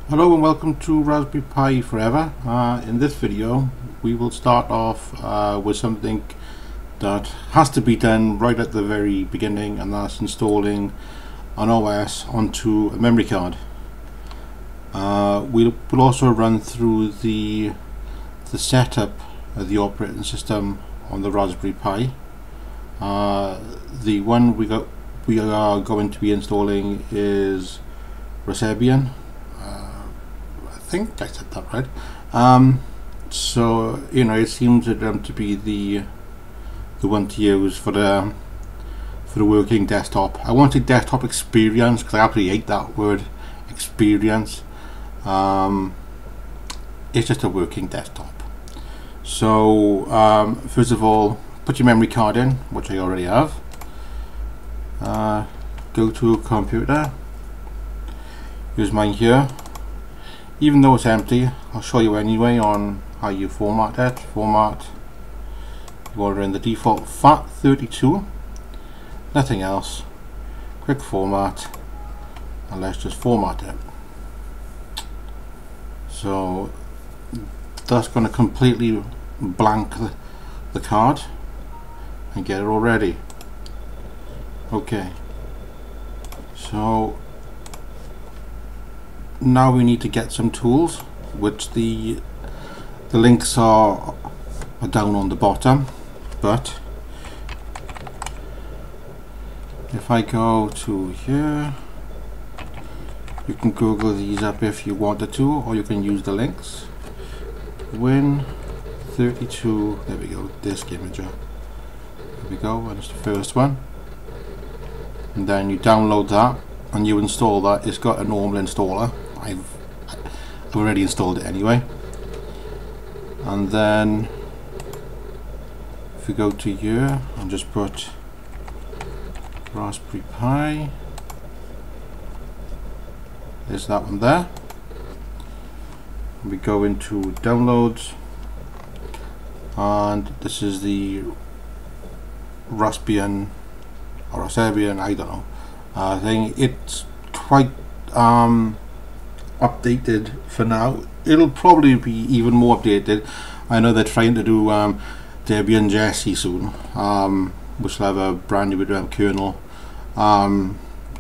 Hello and welcome to Raspberry Pi Forever. In this video we will start off with something that has to be done right at the very beginning, and that's installing an OS onto a memory card. We'll also run through the setup of the operating system on the Raspberry Pi. The one we are going to be installing is Raspbian. I think I said that right. So it seems to be the one to use for the working desktop. I wanted desktop experience because I absolutely hate that word, experience. It's just a working desktop. So first of all, put your memory card in, which I already have. Go to a computer. Use mine here. Even though it's empty, I'll show you anyway on how you format it. Format, you order in the default FAT32, nothing else. Quick format, and let's just format it. So that's going to completely blank the card and get it all ready. Okay, so now we need to get some tools, which the links are down on the bottom. But if I go to here, you can Google these up if you wanted to, or you can use the links. Win32, there we go, disk imager. There we go, and it's the first one. And then you download that and you install that. It's got a normal installer. I've already installed it anyway. And then if we go to here and just put Raspberry Pi, there's that one there. We go into downloads, and this is the Raspbian or Raspbian, I don't know, thing. It's quite updated for now. It'll probably be even more updated. I know they're trying to do Debian Jessie soon, which will have a brand new kernel.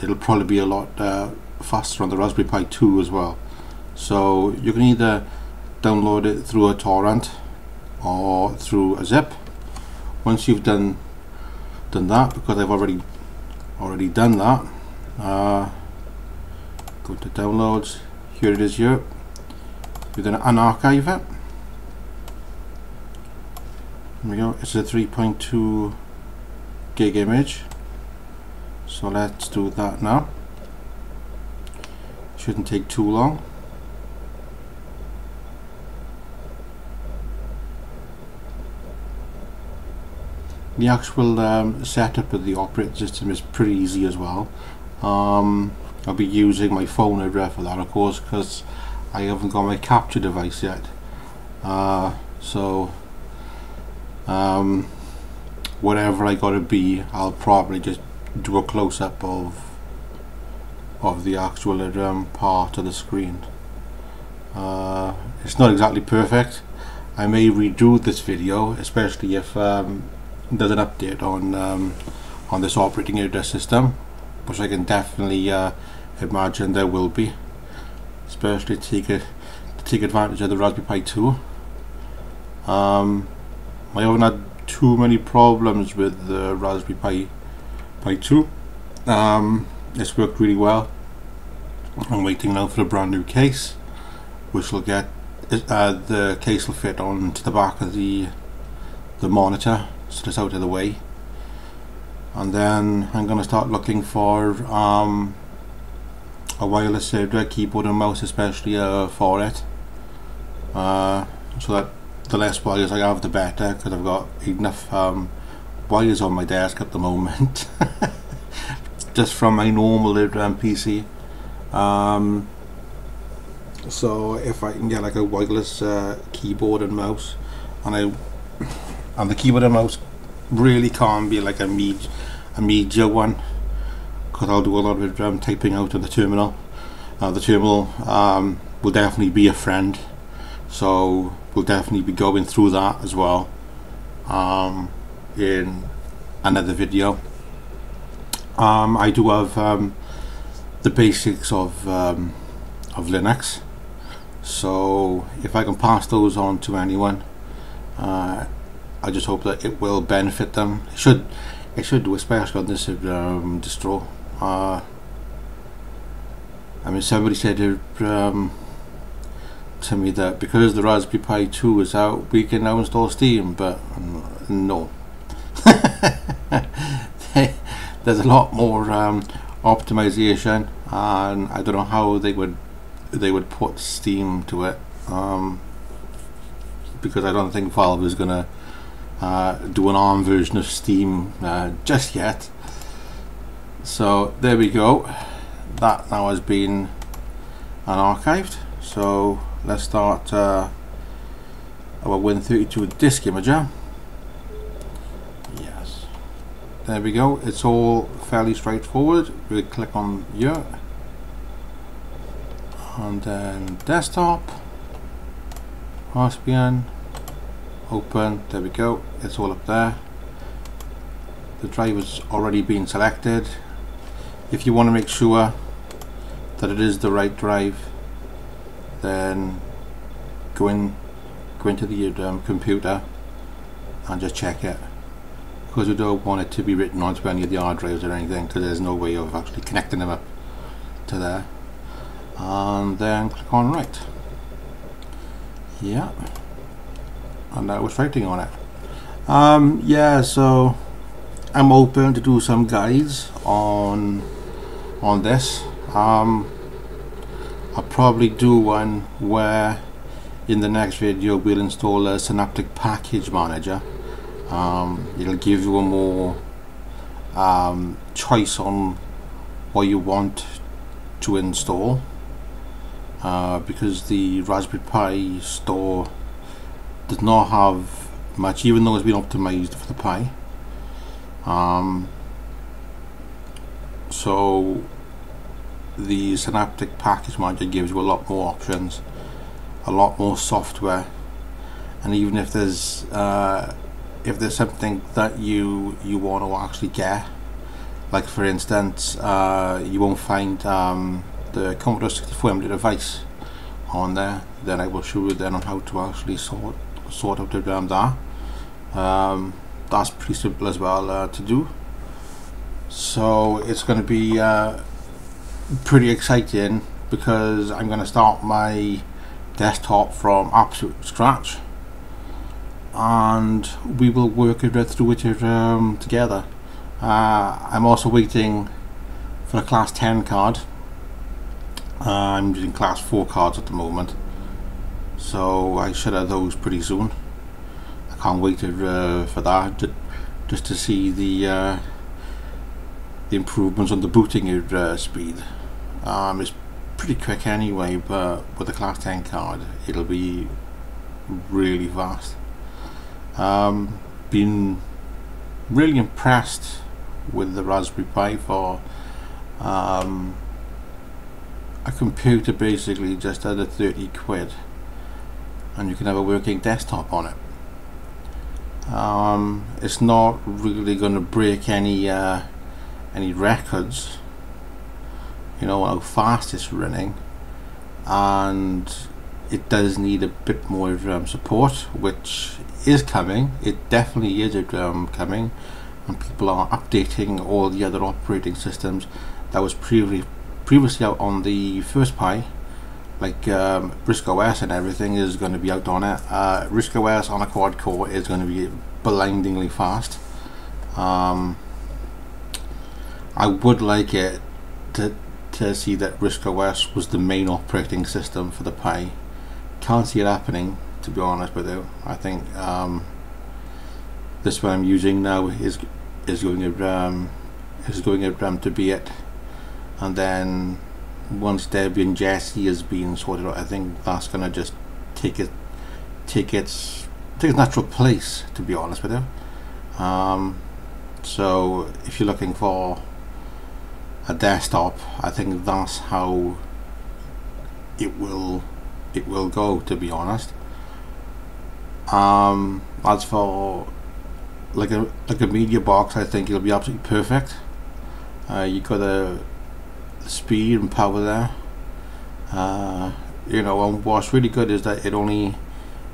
It'll probably be a lot faster on the Raspberry Pi 2 as well. So you can either download it through a torrent or through a zip. Once you've done that, because I've already done that, go to downloads. Here it is here. You're going to unarchive it. There we go. It's a 3.2 gig image. So let's do that now. Shouldn't take too long. The actual setup of the operating system is pretty easy as well. I'll be using my phone over for that, of course, because I haven't got my capture device yet. So whatever I gotta be, I'll probably just do a close-up of the actual part of the screen. It's not exactly perfect. I may redo this video, especially if there's an update on this operating system, which I can definitely imagine there will be, especially to take advantage of the Raspberry Pi 2. I haven't had too many problems with the Raspberry Pi 2. It's worked really well. I'm waiting now for a brand new case, which will get the case will fit onto the back of the monitor, so it's out of the way. and then I'm going to start looking for a wireless keyboard and mouse, especially for it, so that the less wires I have the better, because I've got enough wires on my desk at the moment just from my normal PC. So if I can get like a wireless keyboard and mouse, and the keyboard and mouse really can't be like a media one, because I'll do a lot of typing out of the terminal. The terminal will definitely be a friend, so we'll definitely be going through that as well in another video. I do have the basics of Linux, so if I can pass those on to anyone, I just hope that it will benefit them. It should do, especially on this distro. I mean, somebody said to me that because the Raspberry Pi 2 is out, we can now install Steam, but no. There's a lot more optimization, and I don't know how they would put Steam to it, because I don't think Valve is gonna do an ARM version of Steam just yet. So there we go, that now has been archived. So let's start our Win32 disk imager. Yes, there we go, it's all fairly straightforward. We'll click on here, and then desktop, Raspbian, open, there we go, it's all up there. The drive has already been selected. If you want to make sure that it is the right drive, then go into the computer and just check it, because we don't want it to be written onto any of the hard drives or anything, because there's no way of actually connecting them up to there. And then click on write. Yeah, and that was writing on it. Yeah, so I'm open to do some guides on this. I'll probably do one where in the next video we'll install a Synaptic Package Manager. It'll give you a more choice on what you want to install, because the Raspberry Pi store does not have much, even though it's been optimized for the Pi. So the Synaptic Package Manager gives you a lot more options, a lot more software, and even if there's something that you want to actually get, like for instance, you won't find the Commodore 64 emulator device on there, then I will show you then on how to actually sort out that. That's pretty simple as well to do. So it's going to be pretty exciting, because I'm going to start my desktop from absolute scratch, and we will work it through it together. I'm also waiting for a class 10 card. I'm using class 4 cards at the moment, so I should have those pretty soon. I can't wait for that, just to see the improvements on the booting speed. It's pretty quick anyway, but with the class 10 card it'll be really fast. Been really impressed with the Raspberry Pi for a computer basically just under 30 quid, and you can have a working desktop on it. It's not really going to break any records, you know, how fast it's running, and it does need a bit more support, which is coming. It definitely is coming, and people are updating all the other operating systems that was previously out on the first Pi, like RISC OS and everything is going to be out on it. RISC OS on a quad core is going to be blindingly fast. I would like it to see that RISC OS was the main operating system for the Pi. Can't see it happening, to be honest with you. I think this one I'm using now is going to be it, and then once Debian Jessie has been sorted out, I think that's gonna just take its natural place, to be honest with you. So if you're looking for a desktop, I think that's how it will go, to be honest. As for like a media box, I think it'll be absolutely perfect. You got the speed and power there. You know, and what's really good is that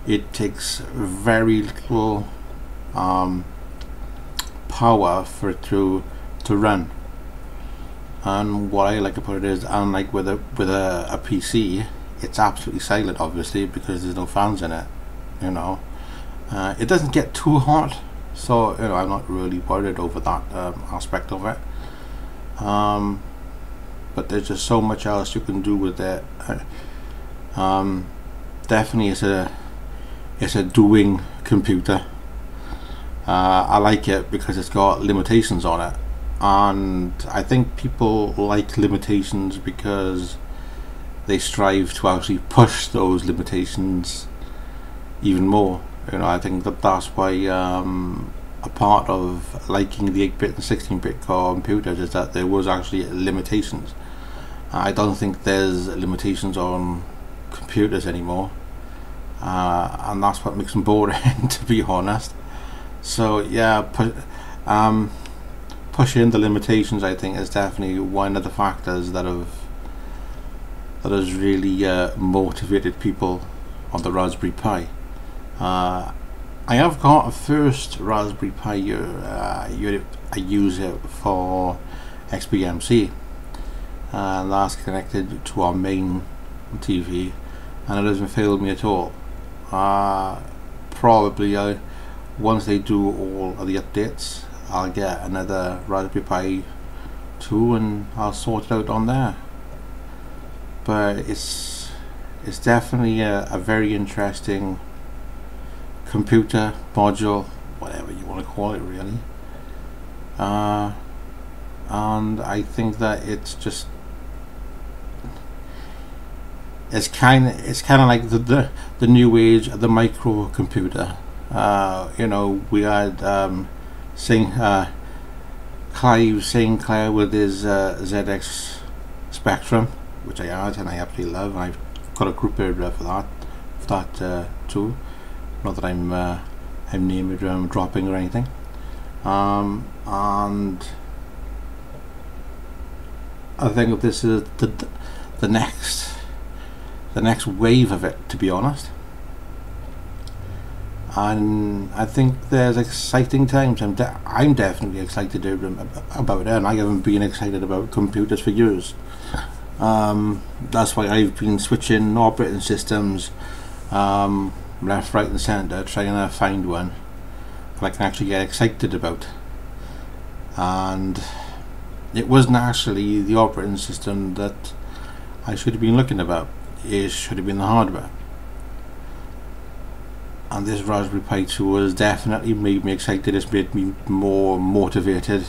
it takes very little power for it to run. And what I like about it is, unlike with a PC, it's absolutely silent, obviously, because there's no fans in it. You know, it doesn't get too hot, so you know, I'm not really worried over that aspect of it. But there's just so much else you can do with it. Definitely it's a doing computer. I like it because it's got limitations on it, and I think people like limitations because they strive to actually push those limitations even more. You know, I think that's why a part of liking the 8-bit and 16-bit computers is that there was actually limitations. I don't think there's limitations on computers anymore, and that's what makes them boring, to be honest. So yeah, pushing the limitations, I think, is definitely one of the factors that has really motivated people on the Raspberry Pi. I have got a first Raspberry Pi unit. I use it for XBMC, and that's connected to our main TV, and it hasn't failed me at all. Probably once they do all of the updates, I'll get another Raspberry Pi 2 and I'll sort it out on there. But it's definitely a very interesting computer module, whatever you want to call it, really. And I think that it's kind of like the new age of the microcomputer. You know, we had Clive Sinclair with his ZX Spectrum, which I had and I absolutely love, and I've got a group area for that too. Not that I'm name dropping or anything. And I think this is the next wave of it, to be honest. And I think there's exciting times. I'm definitely excited about it, and I haven't been excited about computers for years. That's why I've been switching operating systems left, right and centre, trying to find one that I can actually get excited about. And it wasn't actually the operating system that I should have been looking about. It should have been the hardware. And this Raspberry Pi 2 has definitely made me excited. It's made me more motivated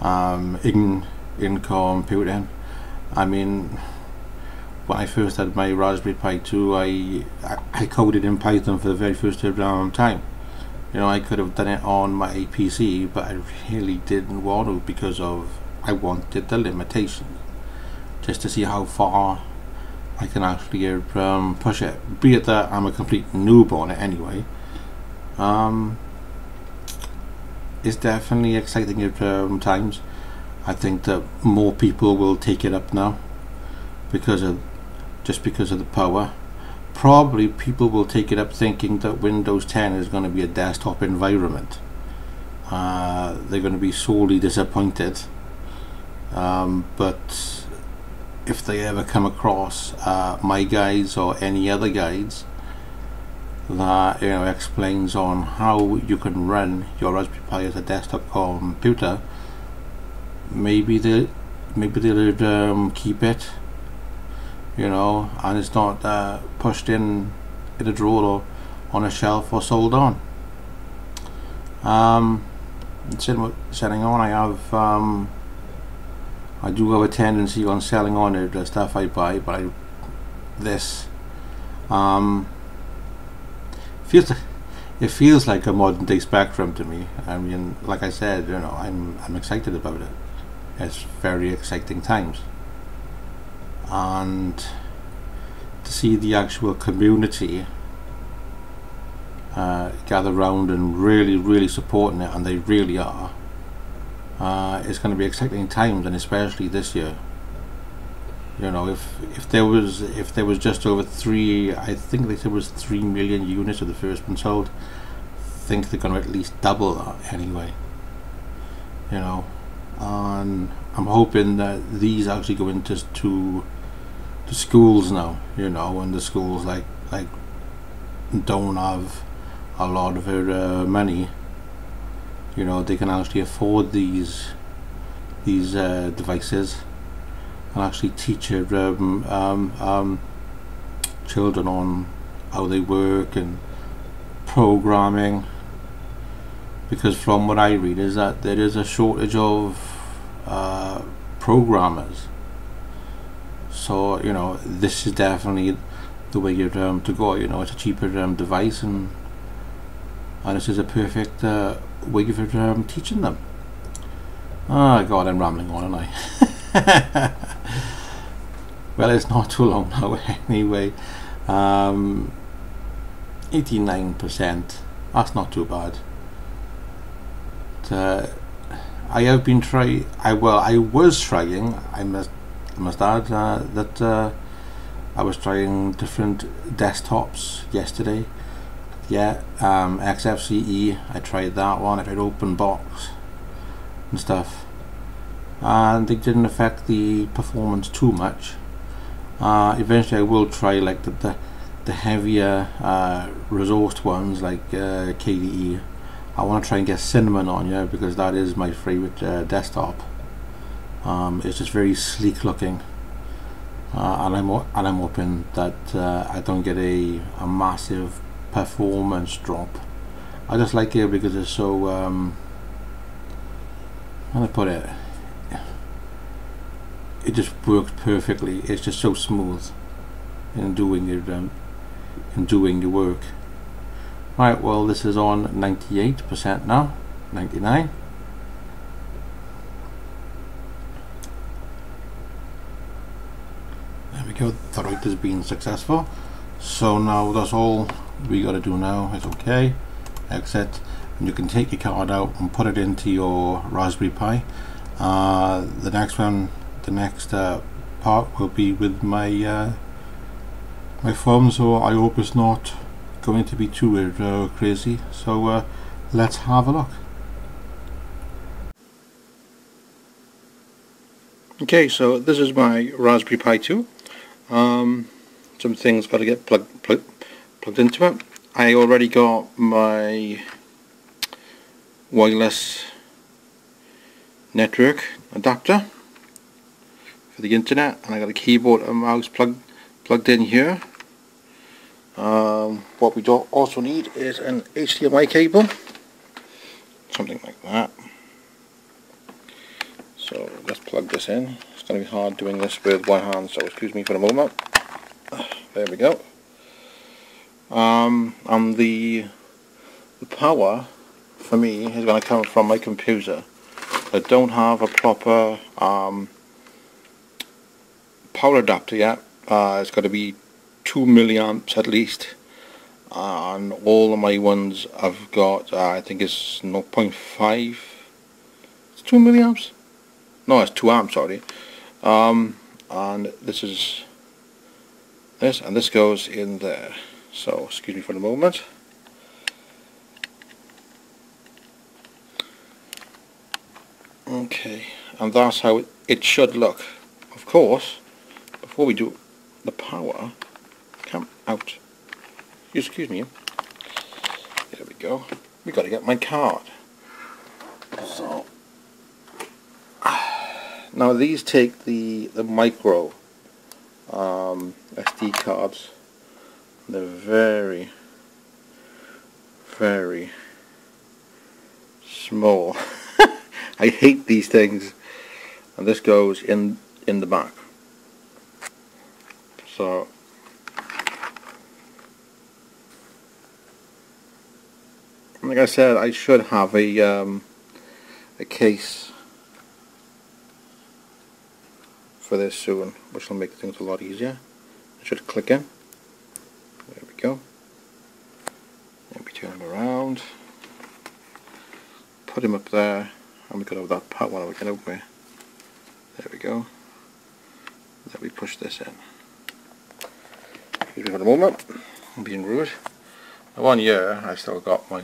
in computing. I mean, when I first had my Raspberry Pi 2, I coded in Python for the very first time. You know, I could have done it on my PC, but I really didn't want to, because I wanted the limitation, just to see how far I can actually push it, be it that I'm a complete noob on it anyway. It's definitely exciting at times. I think that more people will take it up now because of the power. Probably people will take it up thinking that Windows 10 is going to be a desktop environment. They're going to be sorely disappointed. But if they ever come across my guides or any other guides that explains on how you can run your Raspberry Pi as a desktop computer, maybe they'll keep it, you know, and it's not pushed in a drawer or on a shelf or sold on. Selling on, I do have a tendency on selling on the stuff I buy, but it feels like a modern day Spectrum to me. I mean, like I said, you know, I'm excited about it. It's very exciting times, and to see the actual community gather round and really supporting it, and they really are. It's going to be exciting times, and especially this year. You know, if there was just over I think they said it was 3 million units of the first one sold. I think they're going to at least double that anyway. You know, and I'm hoping that these actually go into to schools now. You know, and the schools like don't have a lot of money. You know, they can actually afford these devices and actually teach children on how they work and programming, because from what I read is that there is a shortage of programmers. So, you know, this is definitely the way to go. You know, it's a cheaper device, and this is a perfect way for teaching them. Oh God, I'm rambling on, aren't I? Well, it's not too long now anyway. 89%. That's not too bad. I have been trying. I was trying. I must add that I was trying different desktops yesterday. Yeah, XFCE. I tried that one. I tried OpenBox and stuff, and they didn't affect the performance too much. Eventually, I will try like the heavier resourced ones like KDE. I want to try and get Cinnamon on, yeah, because that is my favorite desktop. It's just very sleek looking, and I'm hoping that I don't get a massive performance drop. I just like it because it's so how do I put it? It just works perfectly. It's just so smooth in doing your work. Right, well, this is on 98% now, 99. There we go. The write has been successful. So now that's all we got to do now. It's okay. Exit, and you can take your card out and put it into your Raspberry Pi. The next part will be with my my phone, so I hope it's not going to be too crazy. So let's have a look. Okay, so this is my Raspberry Pi 2. Some things got to get plugged into it. I already got my wireless network adapter for the internet, and I got a keyboard and mouse plugged in here. What we don't also need is an HDMI cable, something like that. So let's plug this in. It's going to be hard doing this with one hand, so excuse me for a moment. There we go. And the power for me is going to come from my computer. I don't have a proper power adapter yet. It's got to be 2 milliamps at least, and all of my ones I've got I think it's 0.5. It's 2 milliamps? No, it's 2 amps, sorry. And this is this, and this goes in there. So excuse me for the moment. Okay, and that's how it should look. Of course, before we do the power, come out. Excuse me. There we go. We got to get my card. So Now these take the micro SD cards. They're very, very small. I hate these things. And this goes in the back. So like I said, I should have a case for this soon, which will make things a lot easier. I should click in. There we go. Then we turn him around, put him up there, and we could have that part one we can open it. There we go. Then we push this in. Excuse me for the moment, I'm being rude. Now 1 year, I still got my.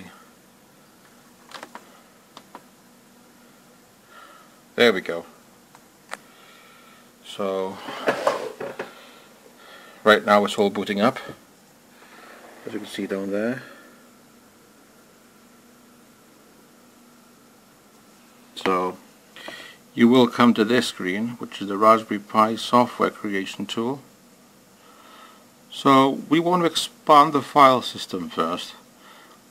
There we go. So right now it's all booting up, as you can see down there. So you will come to this screen, which is the Raspberry Pi software creation tool. So we want to expand the file system first,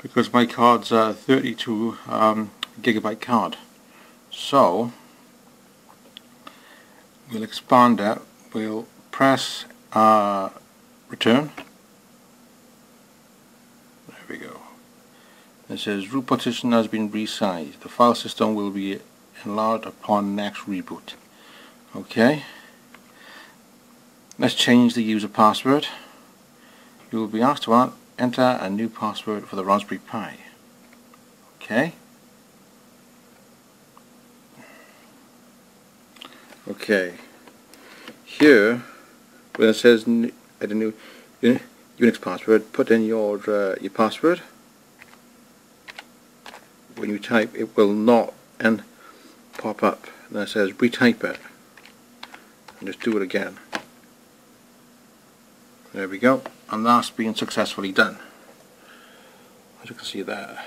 because my card's a 32 gigabyte card. So we'll expand it. We'll press return. There we go. It says root partition has been resized. The file system will be enlarged upon next reboot. Okay. Let's change the user password. You will be asked to enter a new password for the Raspberry Pi. Okay. Okay. Here, when it says add a new Unix password, put in your password. When you type, it will not and pop up. And then it says retype it, and just do it again. There we go, and that's been successfully done, as you can see there.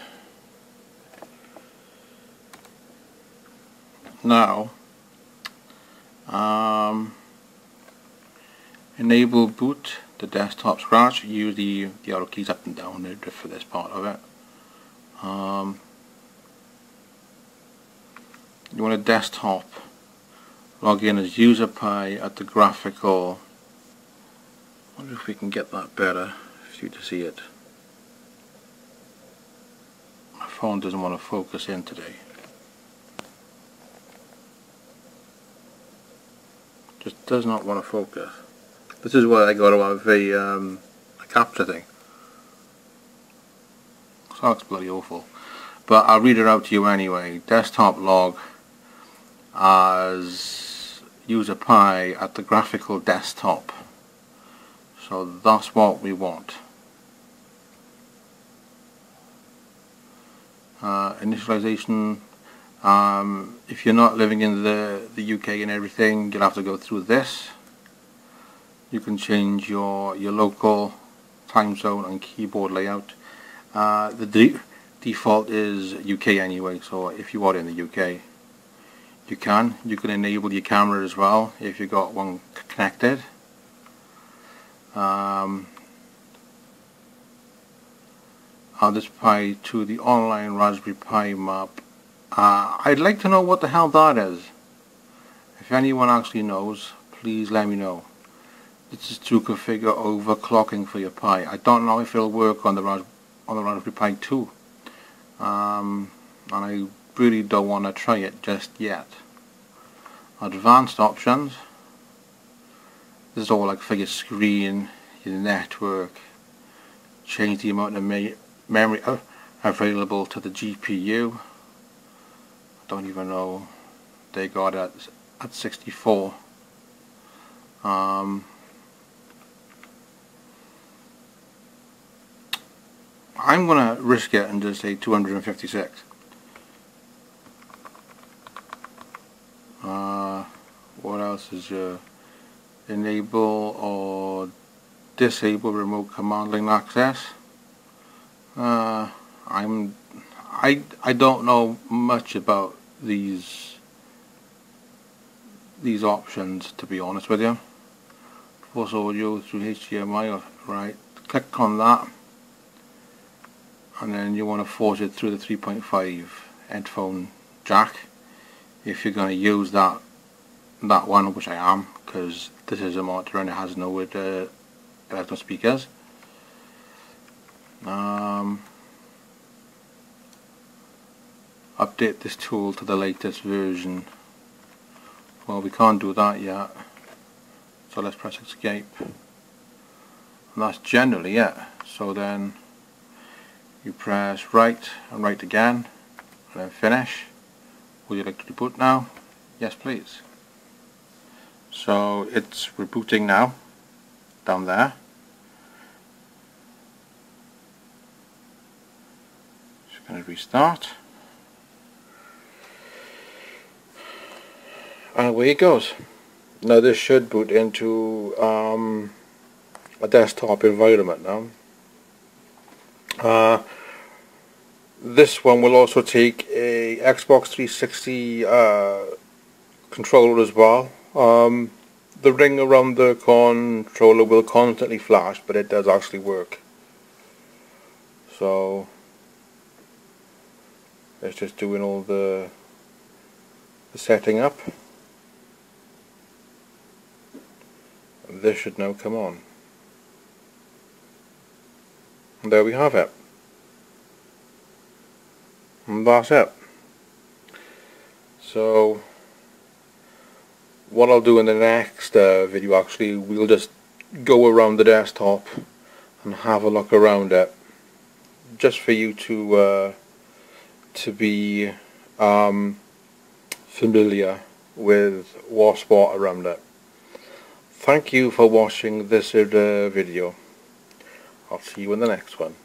Now enable boot the desktop scratch. Use the arrow keys up and down there for this part of it. You want a desktop. Log in as user Pi at the graphical. I wonder if we can get that better for you to see it. My phone doesn't want to focus in today. Just does not want to focus. This is why I got to have a capture thing. So that's bloody awful. But I'll read it out to you anyway. Desktop log as user Pi at the graphical desktop. So that's what we want. Initialization. If you're not living in the UK and everything, you'll have to go through this. You can change your local time zone and keyboard layout. The default is UK anyway, so if you are in the UK, you can enable your camera as well if you got one connected. I'll just Pi to the online Raspberry Pi map. I'd like to know what the hell that is. If anyone actually knows, please let me know. This is to configure overclocking for your Pi. I don't know if it'll work on the Raspberry Pi 2, and I really don't want to try it just yet. Advanced options. This is all like for your screen, your network. Change the amount of memory available to the GPU. I don't even know. They got it at 64. I'm gonna risk it and just say 256. What else is enable or disable remote command line access? I don't know much about these these options, to be honest with you. Force audio through HDMI, right, click on that, and then you want to force it through the 3.5 headphone jack if you're going to use that one, which I am, because this is a monitor and it has no speakers. Update this tool to the latest version. Well, we can't do that yet, so let's press escape, and that's generally it. So then you press right and right again, and then finish. Would you like to reboot now? Yes, please. So it's rebooting now, down there. Just going to restart. And away it goes. Now this should boot into a desktop environment now. This one will also take a Xbox 360 controller as well. The ring around the controller will constantly flash, but it does actually work. So it's just doing all the setting up. And this should now come on. And there we have it. And that's it. So what I'll do in the next video, actually, we'll just go around the desktop and have a look around it, just for you to be familiar with what's what around it. Thank you for watching this video. I'll see you in the next one.